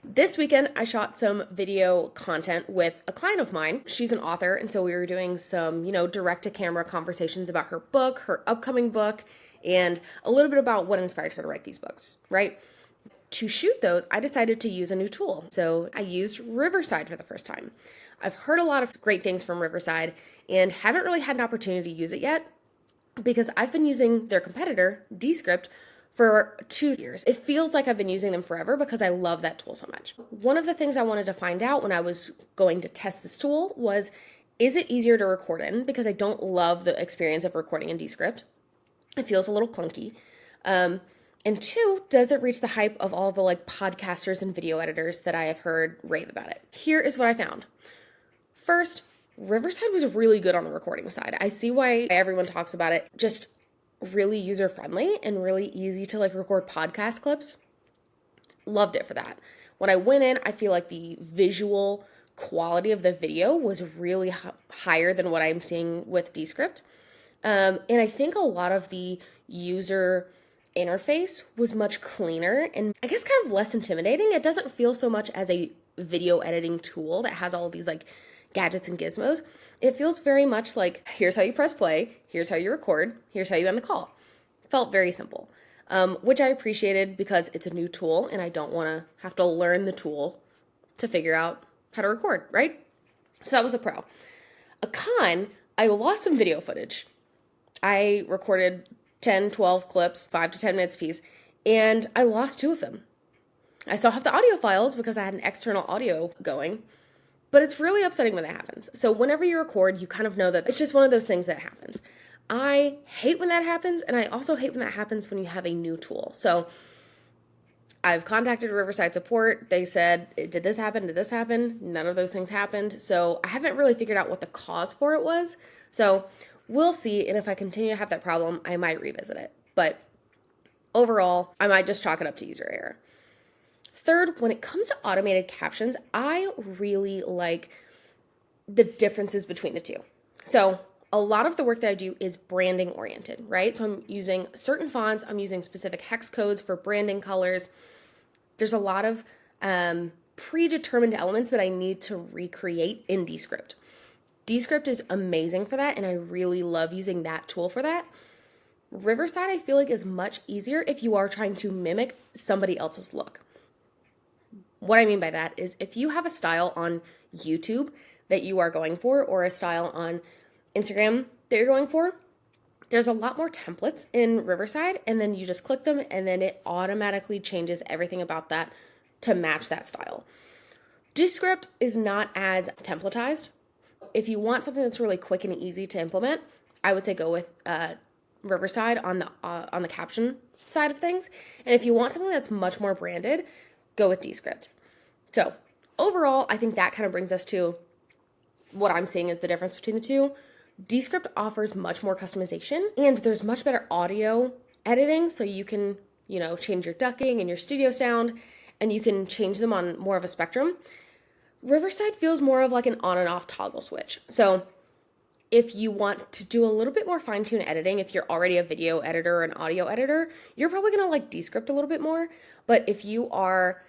This weekend, I shot some video content with a client of mine. She's an author, and so we were doing some, direct to camera conversations about her book, her upcoming book, and a little bit about what inspired her to write these books, right? To shoot those, I decided to use a new tool. So I used Riverside for the first time. I've heard a lot of great things from Riverside and haven't really had an opportunity to use it yet because I've been using their competitor, Descript, for 2 years. It feels like I've been using them forever because I love that tool so much. One of the things I wanted to find out when I was going to test this tool was, is it easier to record in? Because I don't love the experience of recording in Descript. It feels a little clunky. And two, does it reach the hype of all the podcasters and video editors that I have heard rave about it? Here is what I found. First, Riverside was really good on the recording side. I see why everyone talks about it. Just really user-friendly and really easy to record podcast clips. Loved it for that. When I went in, I feel like the visual quality of the video was really higher than what I'm seeing with Descript. And I think a lot of the user interface was much cleaner and I guess kind of less intimidating. It doesn't feel so much as a video editing tool that has all of these gadgets and gizmos. It feels very much like, here's how you press play, here's how you record, here's how you end the call. Felt very simple, which I appreciated because it's a new tool and I don't want to have to learn the tool to figure out how to record, right? So that was a pro. A con, I lost some video footage. I recorded 10, 12 clips, 5 to 10 minutes piece, and I lost 2 of them. I still have the audio files because I had an external audio going, but it's really upsetting when that happens. So whenever you record, you kind of know that it's just one of those things that happens. I hate when that happens, and I also hate when that happens when you have a new tool. So I've contacted Riverside support. They said, did this happen? Did this happen? None of those things happened. So I haven't really figured out what the cause for it was. So we'll see, and if I continue to have that problem, I might revisit it. But overall, I might just chalk it up to user error. Third, when it comes to automated captions, I really like the differences between the two. So a lot of the work that I do is branding oriented, right? So I'm using certain fonts, I'm using specific hex codes for branding colors. There's a lot of predetermined elements that I need to recreate in Descript. Descript is amazing for that, and I really love using that tool for that. Riverside, I feel like, is much easier if you are trying to mimic somebody else's look. What I mean by that is if you have a style on YouTube that you are going for, or a style on Instagram that you're going for, there's a lot more templates in Riverside, and then you just click them, and then it automatically changes everything about that to match that style. Descript is not as templatized. If you want something that's really quick and easy to implement, I would say go with Riverside on the caption side of things. And if you want something that's much more branded, go with Descript. So overall, I think that kind of brings us to what I'm seeing is the difference between the two. Descript offers much more customization, and there's much better audio editing, so you can, change your ducking and your studio sound, and you can change them on more of a spectrum. Riverside feels more of like an on and off toggle switch. So if you want to do a little bit more fine-tuned editing, if you're already a video editor or an audio editor, you're probably going to like Descript a little bit more. But if you are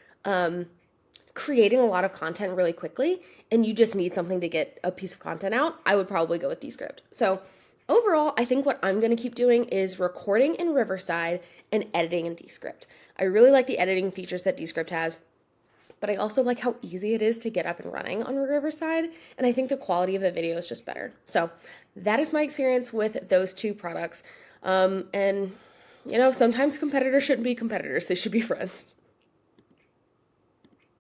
creating a lot of content really quickly and you just need something to get a piece of content out, I would probably go with Descript. So overall, I think what I'm going to keep doing is recording in Riverside and editing in Descript. I really like the editing features that Descript has, but I also like how easy it is to get up and running on Riverside, and I think the quality of the video is just better. So that is my experience with those 2 products. And sometimes competitors shouldn't be competitors, they should be friends.